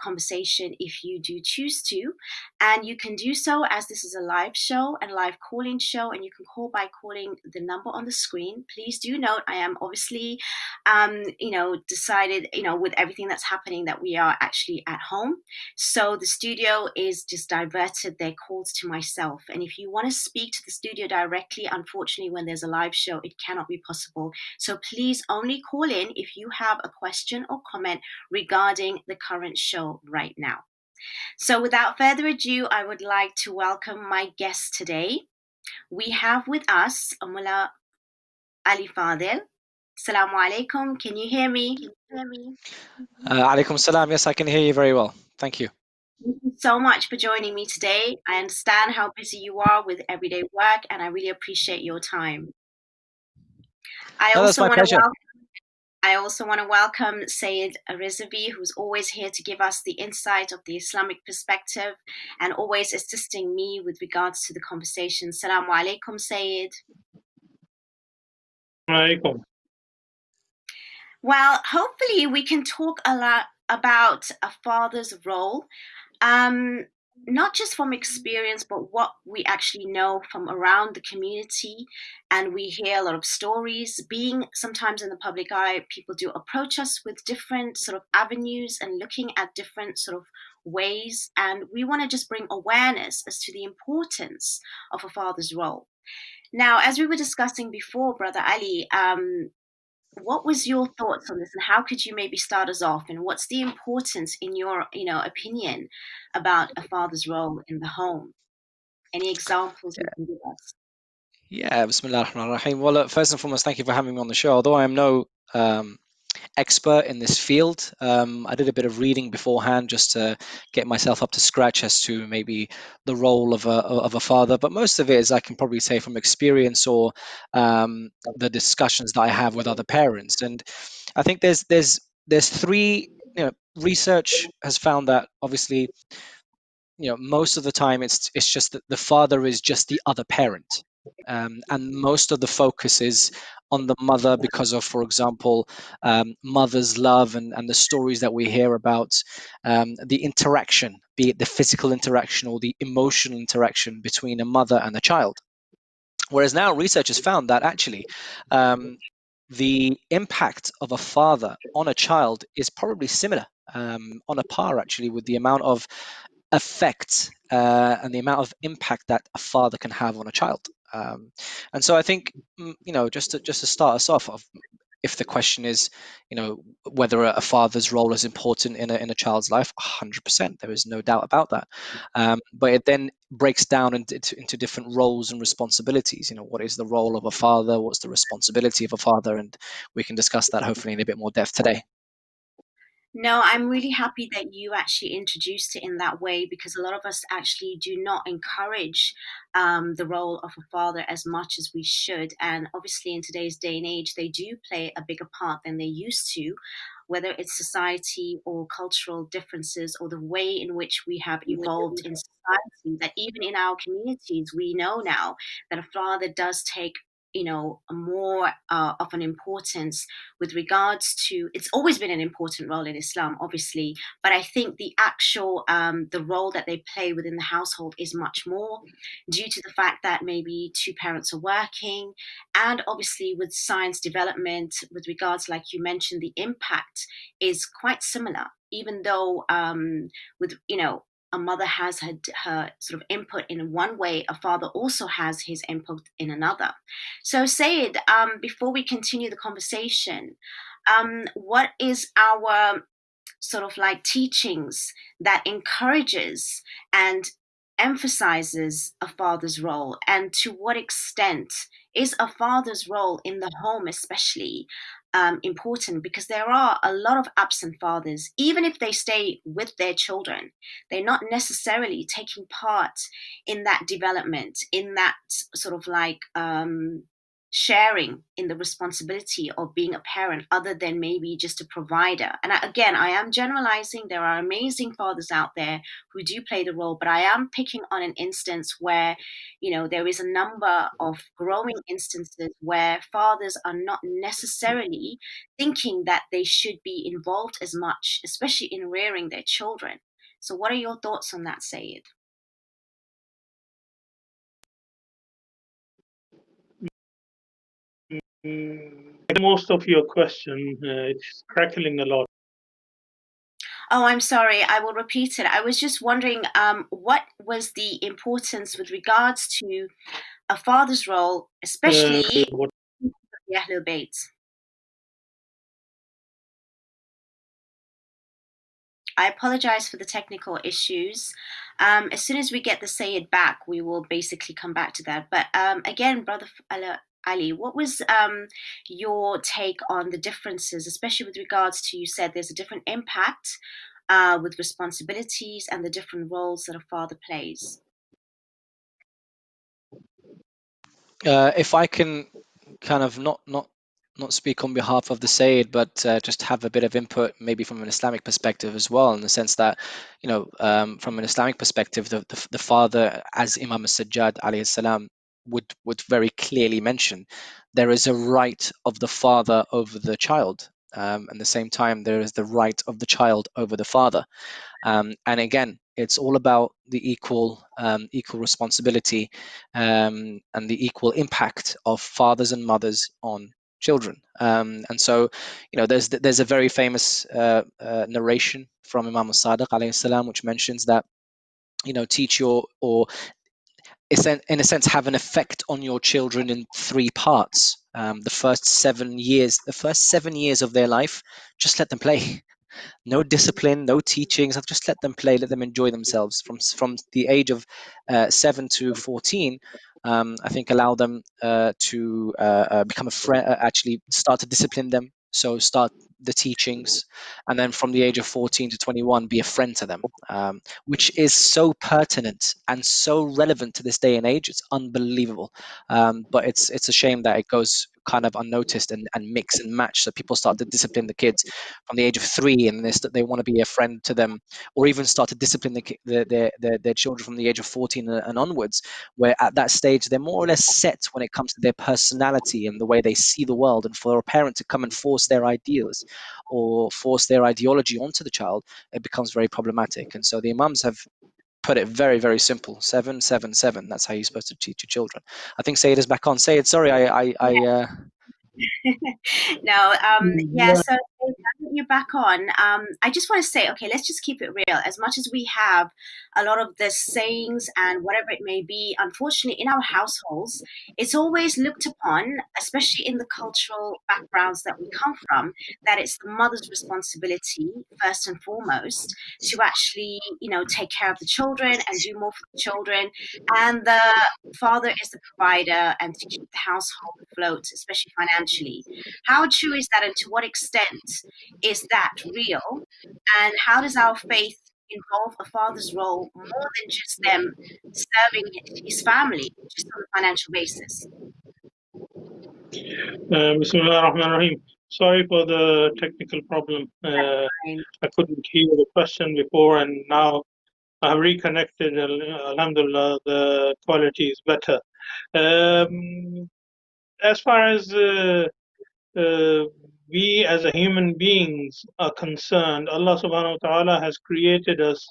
conversation if you do choose to. And you can do so as this is a live show and live call-in show, and you can call by calling the number on the screen. Please do note, I am obviously, decided, with everything that's happening, that we are actually at home. So the studio is just diverted their calls to myself. And if you want to speak to the studio directly, unfortunately, when there's a live show, it cannot be possible. So please only call in if you have a question or comment regarding the current show right now. So without further ado, I would like to welcome my guest today. We have with us Mulla Ali Fadhil. Assalamu alaikum. Can you hear me? Alaikum salam. Yes, I can hear you very well. Thank you. Thank you so much for joining me today. I understand how busy you are with everyday work, and I really appreciate your time. That's my pleasure. I also want to welcome Syed Razavi, who's always here to give us the insight of the Islamic perspective and always assisting me with regards to the conversation. Assalamu alaikum, Syed. Alaikum. Well, hopefully we can talk a lot about a father's role, not just from experience, but what we actually know from around the community. And we hear a lot of stories. Being sometimes in the public eye, people do approach us with different sort of avenues and looking at different sort of ways. And we want to just bring awareness as to the importance of a father's role. Now, as we were discussing before, Brother Ali, what was your thoughts on this, and how could you maybe start us off? And what's the importance, in your opinion, about a father's role in the home? Any examples you can give us? Yeah, Bismillah ar-Rahman ar-Rahim. Well, first and foremost, thank you for having me on the show. Although I am no expert in this field, I did a bit of reading beforehand just to get myself up to scratch as to maybe the role of a father. But most of it is, I can probably say, from experience or the discussions that I have with other parents. And I think there's three. Research has found that obviously, most of the time it's just that the father is just the other parent, and most of the focus is on the mother because of, for example, mother's love and the stories that we hear about the interaction, be it the physical interaction or the emotional interaction between a mother and a child. Whereas now research has found that actually the impact of a father on a child is probably similar, on a par actually, with the amount of effect and the amount of impact that a father can have on a child. And so I think, just to start us off, if the question is, whether a father's role is important in a child's life, 100%, there is no doubt about that. But it then breaks down into different roles and responsibilities. What is the role of a father? What's the responsibility of a father? And we can discuss that hopefully in a bit more depth today. No, I'm really happy that you actually introduced it in that way, because a lot of us actually do not encourage the role of a father as much as we should. And obviously in today's day and age, they do play a bigger part than they used to, whether it's society or cultural differences or the way in which we have evolved in society, that even in our communities, we know now that a father does take more of an importance with regards to, it's always been an important role in Islam, obviously, but I think the actual the role that they play within the household is much more, due to the fact that maybe two parents are working, and obviously with science development with regards, like you mentioned, the impact is quite similar, even though with a mother has her sort of input in one way, a father also has his input in another. So Syed, before we continue the conversation, what is our sort of like teachings that encourages and emphasizes a father's role, and to what extent is a father's role in the home especially important? Because there are a lot of absent fathers, even if they stay with their children, they're not necessarily taking part in that development, in that sort of like sharing in the responsibility of being a parent other than maybe just a provider. And again, I am generalizing. There are amazing fathers out there who do play the role, but I am picking on an instance where, there is a number of growing instances where fathers are not necessarily thinking that they should be involved as much, especially in rearing their children. So what are your thoughts on that, Syed? Most of your question, it's crackling a lot. Oh, I'm sorry. I will repeat it. I was just wondering, what was the importance with regards to a father's role, especially the Ahlebait? I apologize for the technical issues. As soon as we get the Syed back, we will basically come back to that. But again, Brother Ali, what was your take on the differences, especially with regards to, you said there's a different impact with responsibilities and the different roles that a father plays? If I can kind of not speak on behalf of the Sayyid, but just have a bit of input, maybe from an Islamic perspective as well, in the sense that, from an Islamic perspective, the father, as Imam as-Sajjad alayhi salam would very clearly mention, there is a right of the father over the child. At the same time, there is the right of the child over the father. And again, it's all about the equal responsibility and the equal impact of fathers and mothers on children. And so, there's a very famous narration from Imam al-Sadiq alayhi salam, which mentions that, teach your, or in a sense, have an effect on your children in three parts. The first 7 years of their life, just let them play. No discipline, no teachings. Just let them play, let them enjoy themselves. From the age of 7 to 14, I think allow them to become a friend. Actually, start to discipline them. So start the teachings, and then from the age of 14 to 21, be a friend to them, which is so pertinent and so relevant to this day and age. It's unbelievable, but it's a shame that it goes kind of unnoticed and mix and match. So people start to discipline the kids from the age of 3, and they want to be a friend to them, or even start to discipline their children from the age of 14 and onwards, where at that stage they're more or less set when it comes to their personality and the way they see the world. And for a parent to come and force their ideals or force their ideology onto the child, it becomes very problematic. And so the Imams have put it very, very simple: 7, 7, 7. That's how you're supposed to teach your children. I think Sayed is back on. Sayed, sorry, No, yeah, Yeah. so you're back on. I just want to say, okay, let's just keep it real. As much as we have a lot of the sayings and whatever it may be, unfortunately, in our households, it's always looked upon, especially in the cultural backgrounds that we come from, that it's the mother's responsibility, first and foremost, to actually, take care of the children and do more for the children. And the father is the provider and to keep the household afloat, especially financially. How true is that, and to what extent is that real? And how does our faith involve a father's role more than just them serving his family, just on a financial basis? Bismillah ar-Rahman ar-Rahim. Sorry for the technical problem. I couldn't hear the question before, and now I have reconnected. Alhamdulillah, the quality is better. As far as we as a human beings are concerned, Allah subhanahu wa ta'ala has created us.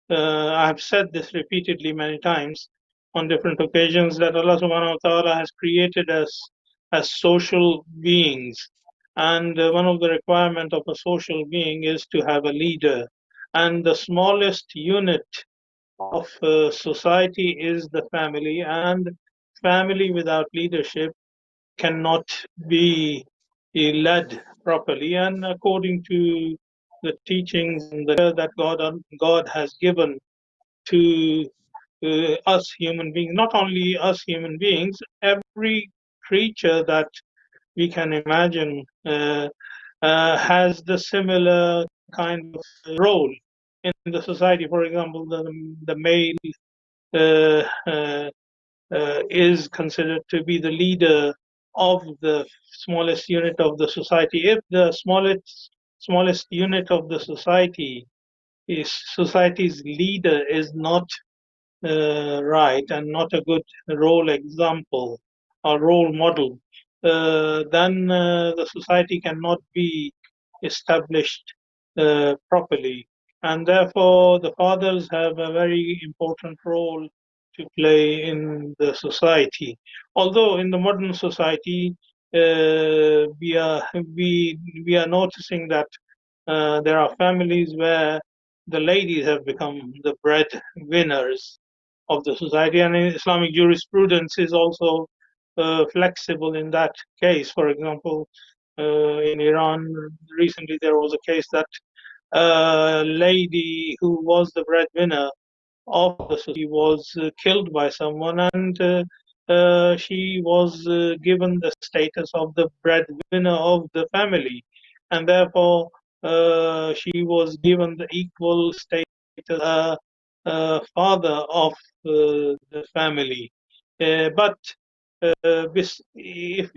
I have said this repeatedly many times on different occasions, that Allah subhanahu wa ta'ala has created us as social beings. And one of the requirements of a social being is to have a leader. And the smallest unit of society is the family, and family without leadership cannot be led properly. And according to the teachings and that God has given to us human beings, not only us human beings, every creature that we can imagine has the similar kind of role in the society. For example, the male is considered to be the leader of the smallest unit of the society. If the smallest unit of the society's leader is not right and not a good role example or role model, then the society cannot be established properly. And therefore, the fathers have a very important role to play in the society. Although in the modern society, we are noticing that there are families where the ladies have become the breadwinners of the society, and Islamic jurisprudence is also flexible in that case. For example, in Iran, recently there was a case that a lady who was the breadwinner of the society was killed by someone, and she was given the status of the breadwinner of the family, and therefore she was given the equal status father of the family. But if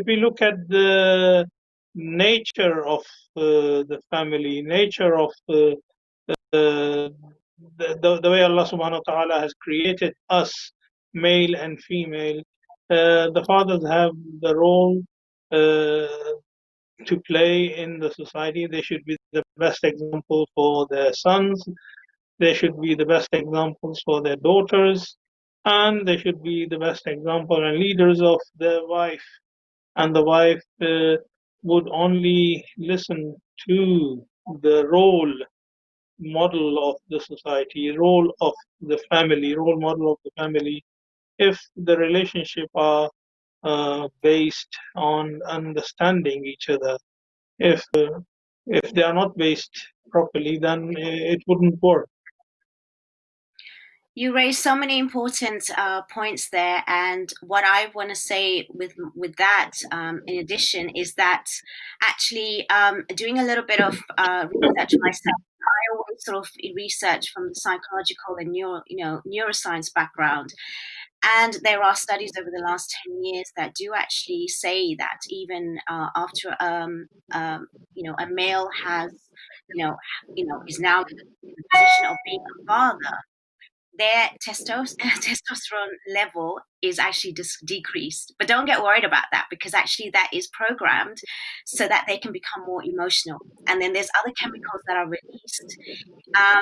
we look at the nature of the family, nature of the way Allah subhanahu wa ta'ala has created us, male and female, the fathers have the role to play in the society. They should be the best example for their sons. They should be the best examples for their daughters. And they should be the best example and leaders of their wife. And the wife would only listen to the role model of the society, role of the family, role model of the family, if the relationship are based on understanding each other. If they are not based properly, then it wouldn't work. You raised so many important points there, and what I want to say with that, in addition, is that actually doing a little bit of research myself. I always sort of research from the psychological and neuroscience background, and there are studies over the last 10 years that do actually say that even after a male has is now in the position of being a father, their testosterone level is actually decreased. But don't get worried about that, because actually that is programmed so that they can become more emotional. And then there's other chemicals that are released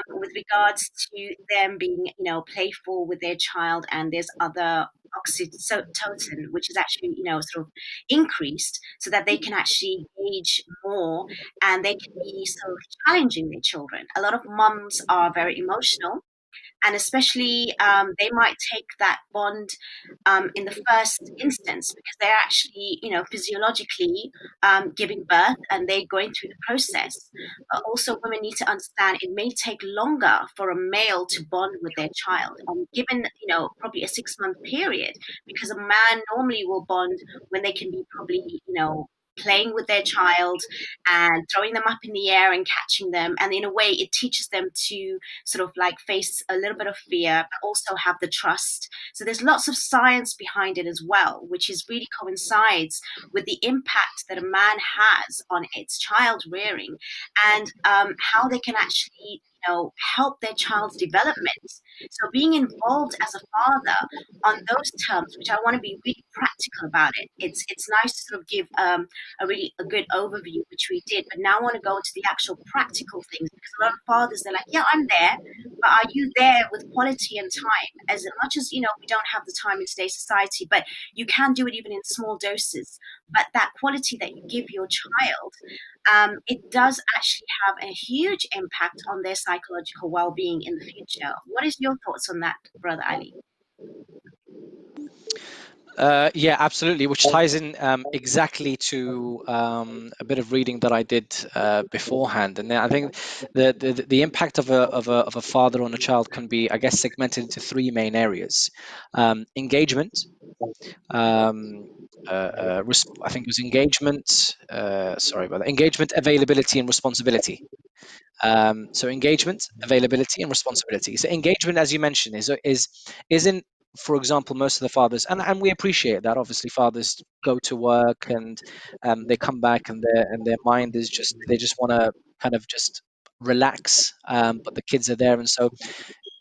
with regards to them being, playful with their child. And there's other oxytocin, which is actually, sort of increased so that they can actually age more and they can be sort of challenging their children. A lot of mums are very emotional, and especially they might take that bond in the first instance because they're actually physiologically giving birth and they're going through the process. But also women need to understand it may take longer for a male to bond with their child, given probably a 6-month period, because a man normally will bond when they can be probably playing with their child and throwing them up in the air and catching them. And in a way, it teaches them to sort of like face a little bit of fear, but also have the trust. So there's lots of science behind it as well, which is really coincides with the impact that a man has on its child rearing, and how they can actually help their child's development. So being involved as a father on those terms, which I want to be really practical about it. It's nice to sort of give a good overview, which we did, but now I want to go into the actual practical things, because a lot of fathers, they're like, yeah, I'm there, but are you there with quality and time? As much as we don't have the time in today's society, but you can do it even in small doses. But that quality that you give your child, it does actually have a huge impact on their psychological well-being in the future. What is your thoughts on that, Brother Ali? Yeah, absolutely, which ties in exactly to a bit of reading that I did beforehand. And I think the impact of a father on a child can be, I guess, segmented into 3 main areas: engagement. I think it was engagement. Sorry about that. Engagement, availability, and responsibility. So engagement, availability, and responsibility. So engagement, as you mentioned, is in for example, most of the fathers, and we appreciate that. Obviously, fathers go to work and they come back, and their mind is just, they just want to kind of just relax, but the kids are there, and so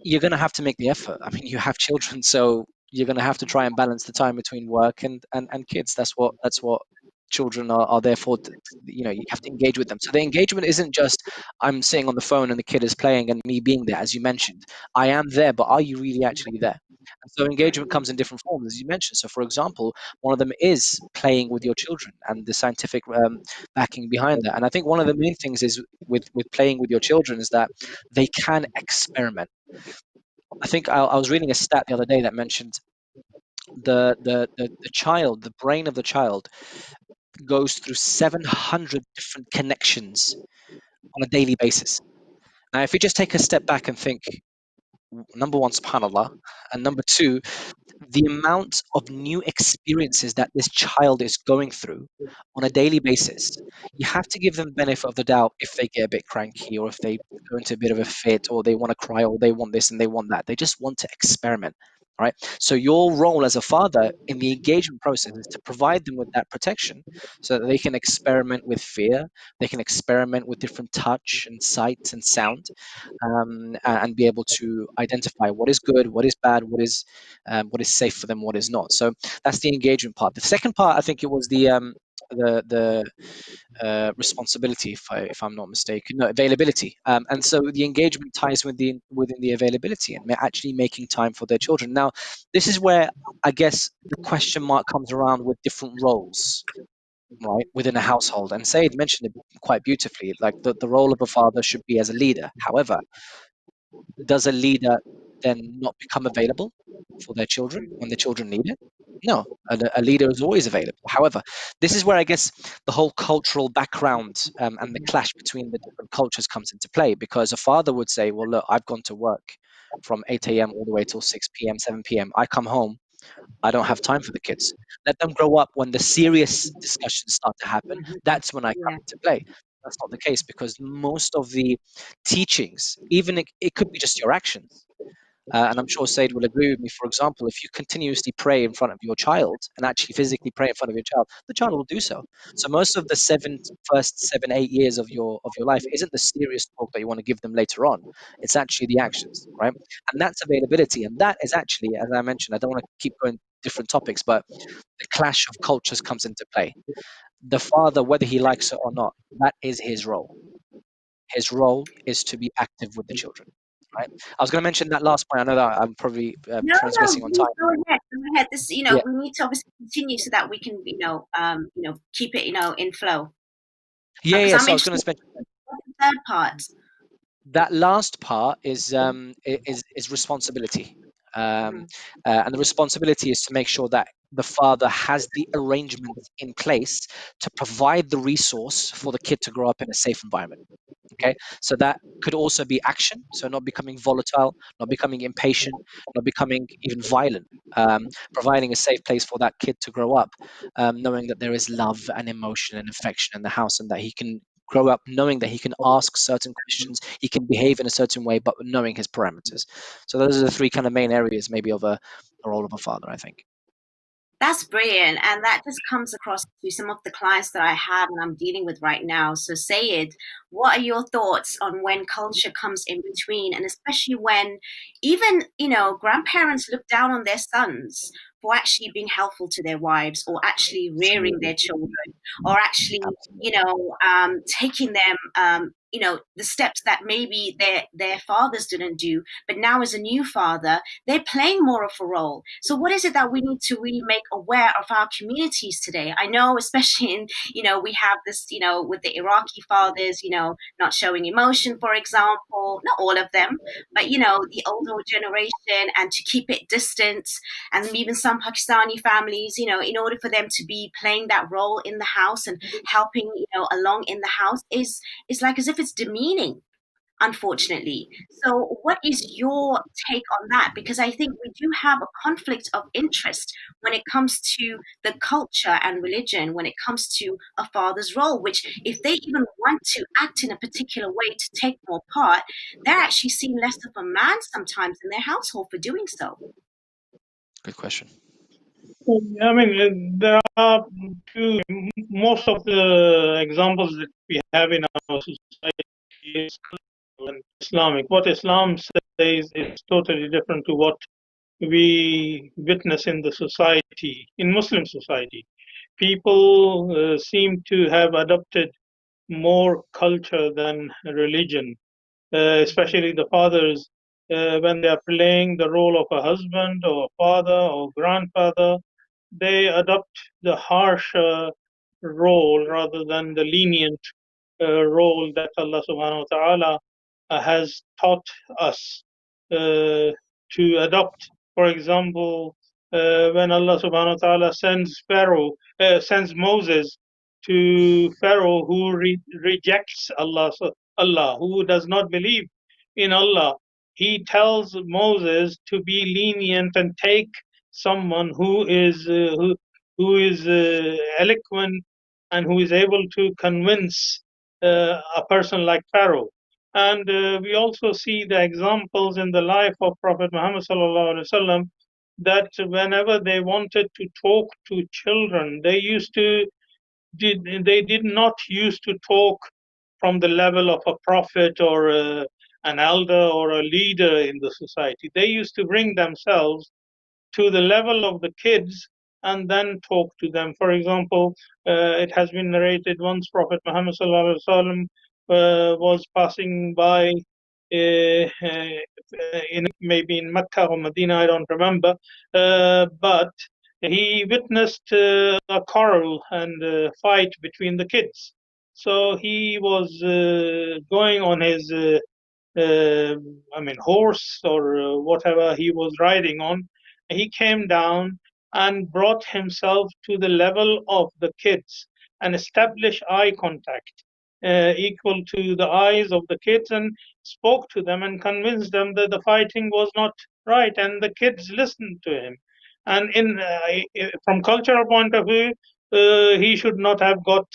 you're going to have to make the effort. I mean, you have children, so you're going to have to try and balance the time between work and kids. That's what children are there for. You have to engage with them. So the engagement isn't just I'm sitting on the phone and the kid is playing and me being there, as you mentioned. I am there, but are you really actually there? And so engagement comes in different forms, as you mentioned. So, for example, one of them is playing with your children and the scientific backing behind that. And I think one of the main things is with playing with your children is that they can experiment. I think I was reading a stat the other day that mentioned the child, the brain of the child, goes through 700 different connections on a daily basis. Now, if you just take a step back and think, number one, subhanallah, and number two, the amount of new experiences that this child is going through on a daily basis, you have to give them benefit of the doubt if they get a bit cranky or if they go into a bit of a fit or they want to cry or they want this and they want that. They just want to experiment. Right. So your role as a father in the engagement process is to provide them with that protection so that they can experiment with fear, they can experiment with different touch and sight and sound, and be able to identify what is good, what is bad, what is safe for them, what is not. So that's the engagement part. The second part, I think it was the responsibility, if I'm not mistaken, no, availability. And so the engagement ties within the availability and actually making time for their children. Now, this is where I guess the question mark comes around with different roles. Right, within a household, and Syed mentioned it quite beautifully. Like the role of a father should be as a leader. However, does a leader then not become available for their children when the children need it? No, a leader is always available. However, this is where I guess the whole cultural background and the clash between the different cultures comes into play, because a father would say, well, look, I've gone to work from 8 a.m. all the way till 6 p.m., 7 p.m. I come home, I don't have time for the kids. Let them grow up. When the serious discussions start to happen, that's when I come Yeah. into play. That's not the case, because most of the teachings, even it could be just your actions. And I'm sure Said will agree with me. For example, if you continuously pray in front of your child and actually physically pray in front of your child, the child will do so. So most of the first 7, 8 years of your life isn't the serious talk that you want to give them later on. It's actually the actions, right? And that's availability. And that is actually, as I mentioned, I don't want to keep going different topics, but the clash of cultures comes into play. The father, whether he likes it or not, that is his role. His role is to be active with the children. Right. I was going to mention that last point. I know that I'm probably No, no, transgressing on please time. go ahead. Go ahead. This, Yeah. we need to obviously continue so that we can, keep it, in flow. Yeah. Because Yeah. I'm So I was going interested to mention in the third part. that last part is responsibility. Um, Mhm. and the responsibility is to make sure that the father has the arrangements in place to provide the resource for the kid to grow up in a safe environment. Okay, so that could also be action, so not becoming volatile, not becoming impatient, not becoming even violent. Providing a safe place for that kid to grow up, knowing that there is love and emotion and affection in the house, and that he can grow up knowing that he can ask certain questions, he can behave in a certain way, but knowing his parameters. So those are the three kind of main areas, maybe, of a role of a father, I think. That's brilliant. And that just comes across to some of the clients that I have and I'm dealing with right now. So, Sayed, what are your thoughts on when culture comes in between? And especially when even, grandparents look down on their sons for actually being helpful to their wives or actually rearing Absolutely, their children or actually, absolutely. taking them, the steps that maybe their fathers didn't do. But now, as a new father, they're playing more of a role. So what is it that we need to really make aware of our communities today? I know, especially in, we have this, with the Iraqi fathers, not showing emotion, for example, not all of them, but, the older generation, and to keep it distant. And even some Pakistani families, in order for them to be playing that role in the house and helping, along in the house is like as if it's demeaning, unfortunately. So, what is your take on that? Because I think we do have a conflict of interest when it comes to the culture and religion, when it comes to a father's role, which, if they even want to act in a particular way to take more part, they're actually seen less of a man sometimes in their household for doing so. Good question. I mean, there are most of the examples that we have in our society is Islamic. What Islam says is totally different to what we witness in the society, in Muslim society. People seem to have adopted more culture than religion, especially the fathers, when they are playing the role of a husband or a father or grandfather, they adopt the harsh role rather than the lenient role that Allah subhanahu wa ta'ala has taught us to adopt. For example, when Allah subhanahu wa ta'ala sends Moses to Pharaoh who rejects Allah, who does not believe in Allah, he tells Moses to be lenient and take someone who is eloquent and who is able to convince a person like Pharaoh. And we also see the examples in the life of Prophet Muhammad sallallahu alaihi wasallam that whenever they wanted to talk to children, they did not used to talk from the level of a prophet or an elder or a leader in the society. They used to bring themselves to the level of the kids and then talk to them. For example, it has been narrated once Prophet Muhammad sallallahu alaihi wasallam was passing by maybe in Mecca or Medina, I don't remember, but he witnessed a quarrel and a fight between the kids. So he was going on his horse or whatever he was riding on. He came down and brought himself to the level of the kids and established eye contact equal to the eyes of the kids and spoke to them and convinced them that the fighting was not right, and the kids listened to him. And from cultural point of view, he should not have got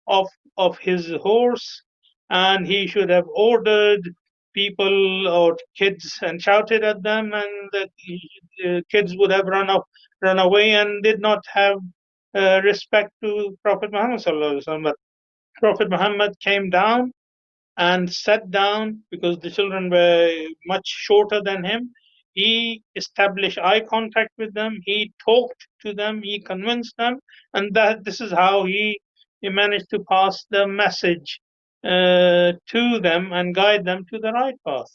off his horse, and he should have ordered people or kids and shouted at them, and the kids would have run away and did not have respect to Prophet Muhammad sallallahu alaihi wasallam. But Prophet Muhammad came down and sat down because the children were much shorter than him. He established eye contact with them. He talked to them. He convinced them, and this is how he managed to pass the message to them and guide them to the right path.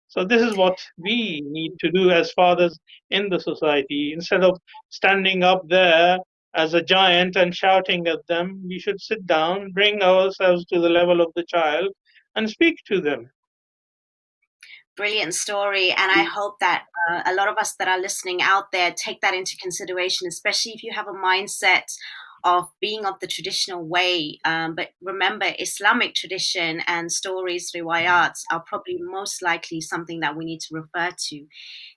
So this is what we need to do as fathers in the society. Instead of standing up there as a giant and shouting at them, we should sit down, bring ourselves to the level of the child, and speak to them. Brilliant story, and I hope that a lot of us that are listening out there take that into consideration, especially if you have a mindset of being of the traditional way. But remember, Islamic tradition and stories, riwayats, are probably most likely something that we need to refer to.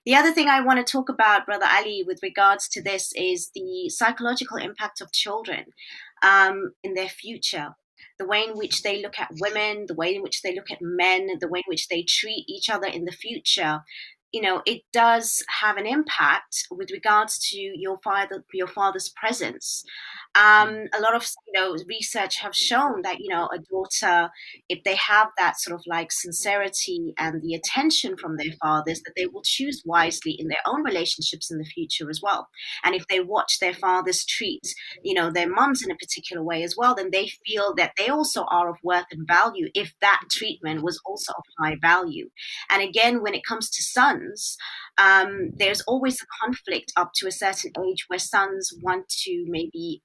The other thing I want to talk about, Brother Ali, with regards to this is the psychological impact of children in their future. The way in which they look at women, the way in which they look at men, the way in which they treat each other in the future, it does have an impact with regards to your father's presence. A lot of research have shown that a daughter, if they have that sort of like sincerity and the attention from their fathers, that they will choose wisely in their own relationships in the future as well. And if they watch their fathers treat their mums in a particular way as well, then they feel that they also are of worth and value if that treatment was also of high value. And again, when it comes to sons, there's always a conflict up to a certain age where sons want to maybe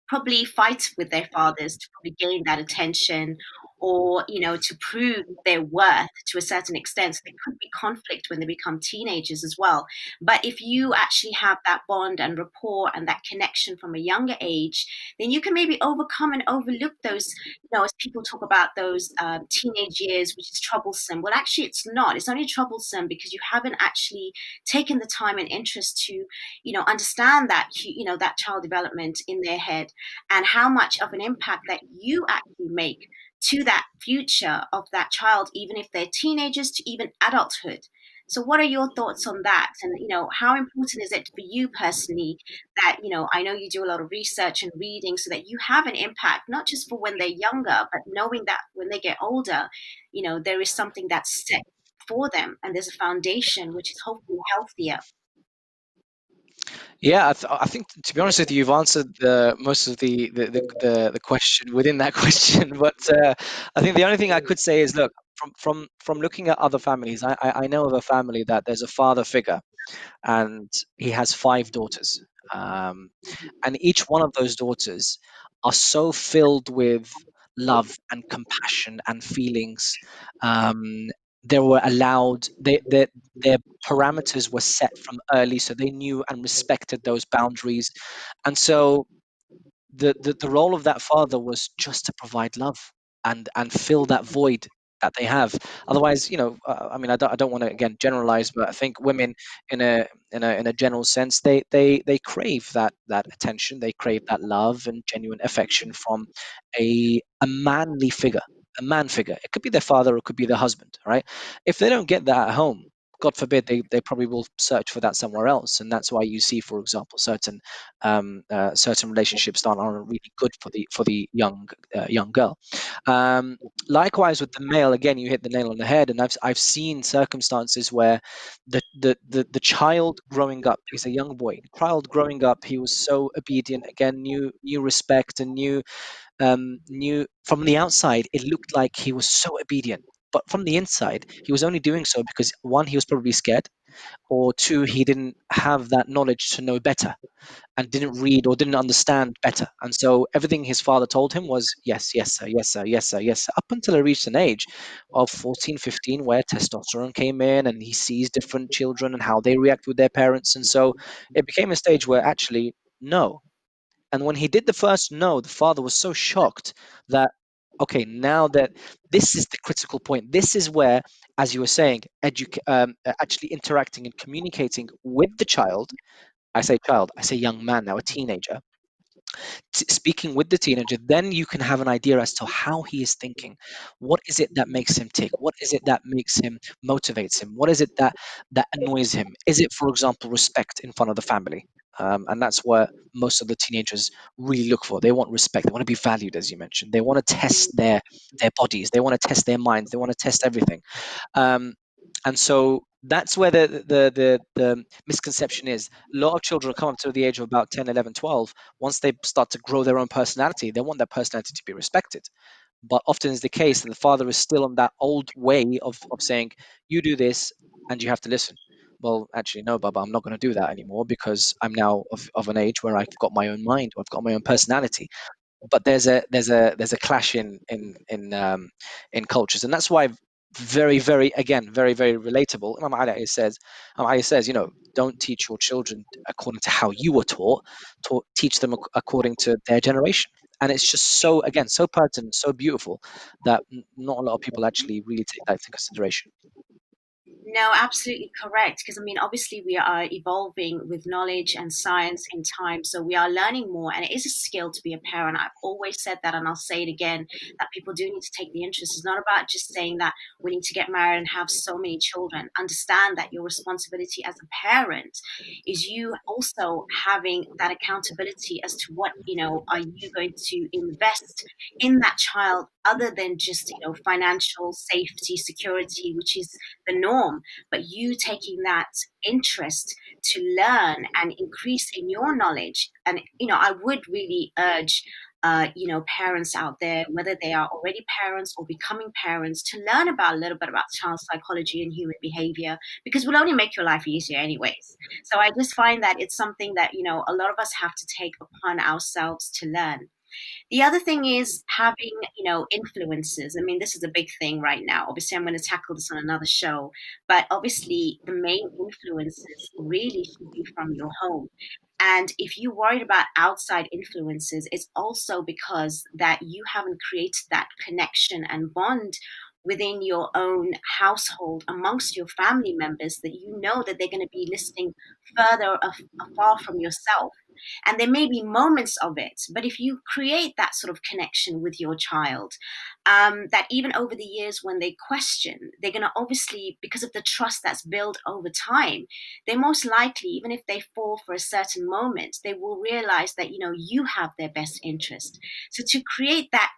probably fight with their fathers to probably gain that attention, or to prove their worth to a certain extent. So there could be conflict when they become teenagers as well. But if you actually have that bond and rapport and that connection from a younger age, then you can maybe overcome and overlook those, as people talk about those teenage years, which is troublesome. Well, actually it's not. It's only troublesome because you haven't actually taken the time and interest to understand that that child development in their head, and how much of an impact that you actually make to that future of that child, even if they're teenagers to even adulthood. So what are your thoughts on that? And, how important is it for you personally that, I know you do a lot of research and reading so that you have an impact, not just for when they're younger, but knowing that when they get older, there is something that's set for them and there's a foundation which is hopefully healthier. Yeah, I think to be honest with you, you've answered most of the question within that question. But I think the only thing I could say is, look, from looking at other families, I know of a family that there's a father figure, and he has five daughters, um, and each one of those daughters are so filled with love and compassion and feelings. Um, they were allowed their parameters were set from early, so they knew and respected those boundaries, and so the role of that father was just to provide love and fill that void that they have. Otherwise, I mean, I don't want to again generalize, but I think women in a general sense, they crave that attention, they crave that love and genuine affection from a manly figure, a man figure. It could be their father, or it could be their husband, right? If they don't get that at home, God forbid, they probably will search for that somewhere else, and that's why you see, for example, certain relationships that aren't really good for the young girl. Um, Likewise with the male, again, you hit the nail on the head, and I've seen circumstances where the child growing up, he's a young boy, child growing up, he was so obedient, again, knew respect and knew from the outside it looked like he was so obedient. But from the inside, he was only doing so because one, he was probably scared, or two, he didn't have that knowledge to know better and didn't read or didn't understand better. And so everything his father told him was yes, yes, sir, yes, sir, yes, sir, yes, sir, up until he reached an age of 14, 15, where testosterone came in and he sees different children and how they react with their parents. And so it became a stage where actually, no. And when he did the first no, the father was so shocked that, okay, now that this is the critical point, this is where, as you were saying, actually interacting and communicating with the child. I say child, I say young man now, a teenager, speaking with the teenager, then you can have an idea as to how he is thinking. What is it that makes him tick? What is it that makes him, motivates him? What is it that annoys him? Is it, for example, respect in front of the family? And that's what most of the teenagers really look for. They want respect. They want to be valued, as you mentioned. They want to test their bodies. They want to test their minds. They want to test everything. Um, and so that's where the misconception is. A lot of children come up to the age of about 10, 11, 12. Once they start to grow their own personality, they want that personality to be respected. But often is the case that the father is still on that old way of saying, you do this and you have to listen. Well, actually, no, Baba, I'm not going to do that anymore because I'm now of an age where I've got my own mind, or I've got my own personality. But there's a clash in cultures, and that's why very, very, again, very, very relatable. Imam Ali says, don't teach your children according to how you were taught, teach them according to their generation. And it's just so, again, so pertinent, so beautiful that not a lot of people actually really take that into consideration. No, absolutely correct. Because I mean, obviously, we are evolving with knowledge and science in time. So we are learning more, and it is a skill to be a parent. I've always said that, and I'll say it again, that people do need to take the interest. It's not about just saying that we need to get married and have so many children. Understand that your responsibility as a parent is you also having that accountability as to what, are you going to invest in that child other than just, financial safety, security, which is the norm, but you taking that interest to learn and increase in your knowledge. And I would really urge parents out there, whether they are already parents or becoming parents, to learn about a little bit about child psychology and human behavior, because it will only make your life easier anyways. So I just find that it's something that a lot of us have to take upon ourselves to learn. The other thing is having, influences. I mean, this is a big thing right now. Obviously, I'm going to tackle this on another show, but obviously, the main influences really should be from your home. And if you're worried about outside influences, it's also because that you haven't created that connection and bond within your own household amongst your family members, that you know that they're going to be listening further afar from yourself. And there may be moments of it, but if you create that sort of connection with your child, that even over the years when they question, they're going to obviously, because of the trust that's built over time, they most likely, even if they fall for a certain moment, they will realize that, you have their best interest. So to create that,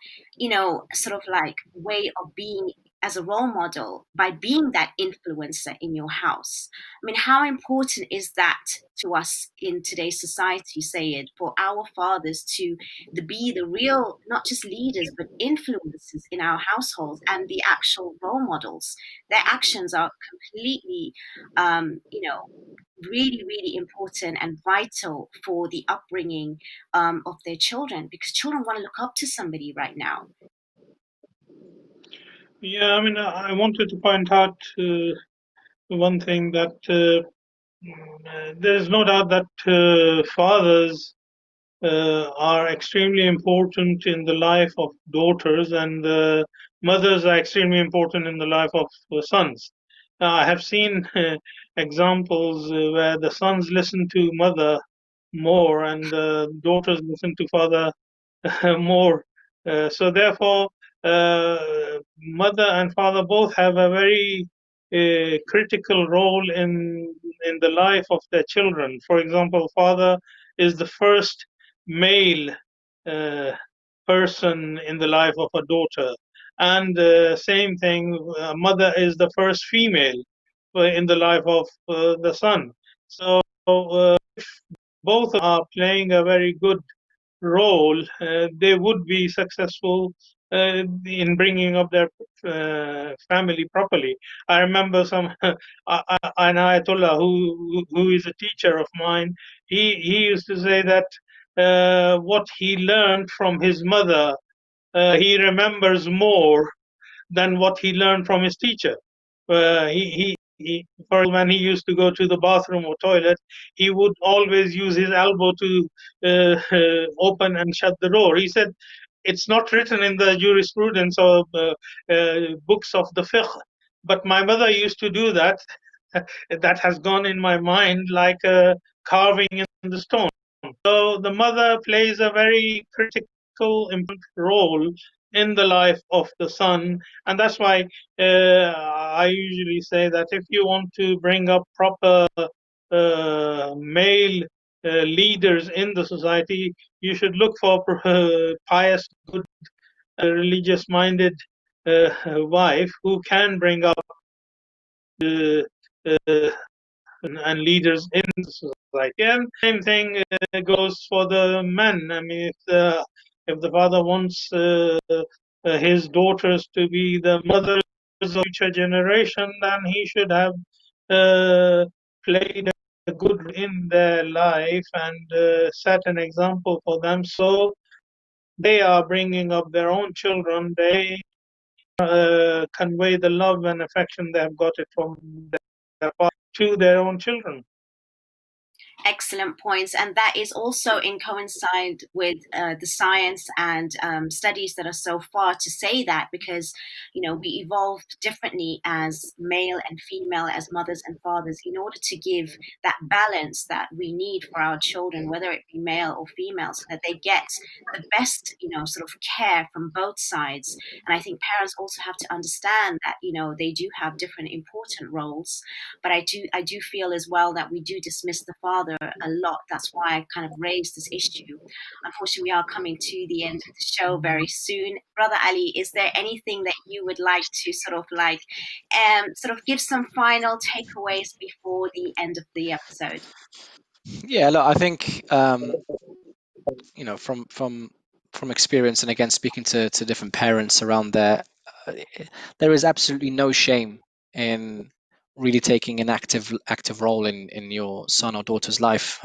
sort of like way of being as a role model by being that influencer in your house. I mean, how important is that to us in today's society, Syed, for our fathers to be the real, not just leaders, but influencers in our households and the actual role models? Their actions are completely, really, really important and vital for the upbringing of their children, because children want to look up to somebody right now. Yeah, I mean, I wanted to point out one thing that there is no doubt that fathers are extremely important in the life of daughters, and mothers are extremely important in the life of sons. I have seen examples where the sons listen to mother more and the daughters listen to father more. So therefore, mother and father both have a very critical role in the life of their children. For example, father is the first male uh, person in the life of a daughter, and same thing, mother is the first female in the life of the son. So both are playing a very good role, they would be successful in bringing up their family properly. I remember an Ayatullah who is a teacher of mine. He used to say that what he learned from his mother, he remembers more than what he learned from his teacher. For when he used to go to the bathroom or toilet, he would always use his elbow to open and shut the door. He said, it's not written in the jurisprudence or books of the fiqh, but my mother used to do that. That has gone in my mind like a carving in the stone. So the mother plays a very critical, important role in the life of the son, and that's why I usually say that if you want to bring up proper male leaders in the society, you should look for pious, good, religious-minded wife who can bring up uh, and leaders in the society. And same thing goes for the men. I mean, if the father wants his daughters to be the mothers of future generation, then he should have played a good role in their life and set an example for them. So they are bringing up their own children. They convey the love and affection they have got it from their father to their own children. Excellent points, and that is also in coincide with the science and studies that are so far to say that, because we evolved differently as male and female, as mothers and fathers, in order to give that balance that we need for our children, whether it be male or female, so that they get the best sort of care from both sides. And I think parents also have to understand that they do have different important roles, but I do feel as well that we do dismiss the father a lot. That's why I kind of raised this issue. Unfortunately, we are coming to the end of the show very soon. Brother Ali, is there anything that you would like to sort of give some final takeaways before the end of the episode? Yeah, look, I think from experience, and again speaking to different parents around there, uh, there is absolutely no shame in really taking an active role in your son or daughter's life.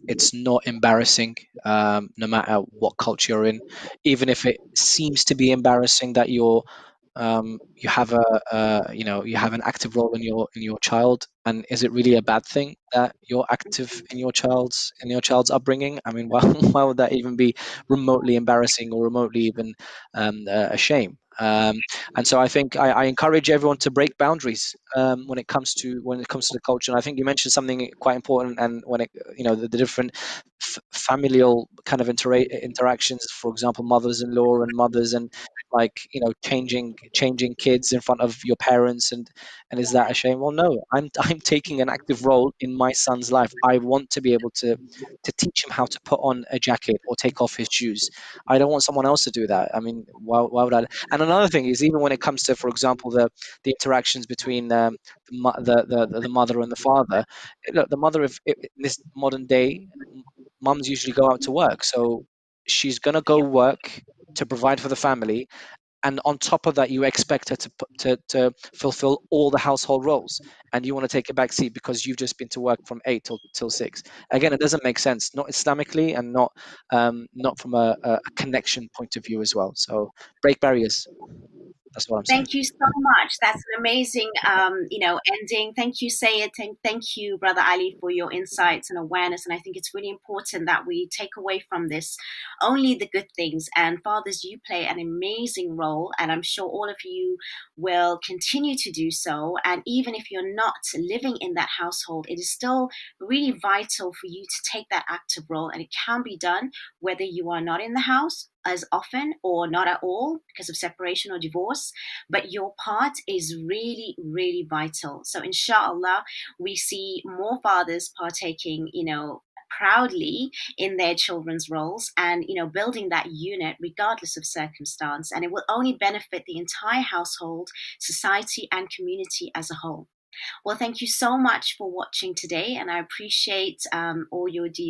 It's not embarrassing, no matter what culture you're in, even if it seems to be embarrassing that you have you have an active role in your child. And is it really a bad thing that you're active in your child's upbringing? I mean, why why would that even be remotely embarrassing or remotely even a shame? And so I think I encourage everyone to break boundaries when it comes to the culture. And I think you mentioned something quite important, and when the different familial kind of interactions, for example, mothers-in-law and mothers, and like changing kids in front of your parents, and is that a shame? Well, no, I'm taking an active role in my son's life. I want to be able to teach him how to put on a jacket or take off his shoes. I don't want someone else to do that. I mean, why would I? And another thing is, even when it comes to, for example, the interactions between the mother and the father. Look, the mother, if in this modern day, mums usually go out to work, so she's gonna go work to provide for the family, and on top of that, you expect her to fulfill all the household roles, and you want to take a back seat because you've just been to work from 8 till 6. Again, it doesn't make sense, not Islamically, and not from a connection point of view as well. So break barriers. That's what I'm saying. Thank you so much. That's an amazing, ending. Thank you, Syed. Thank you, Brother Ali, for your insights and awareness. And I think it's really important that we take away from this only the good things. And fathers, you play an amazing role, and I'm sure all of you will continue to do so. And even if you're not living in that household, it is still really vital for you to take that active role, and it can be done whether you are not in the house as often or not at all because of separation or divorce, but your part is really, really vital. So inshallah, we see more fathers partaking, proudly in their children's roles, and building that unit regardless of circumstance, and it will only benefit the entire household, society, and community as a whole. Well, thank you so much for watching today, and I appreciate all your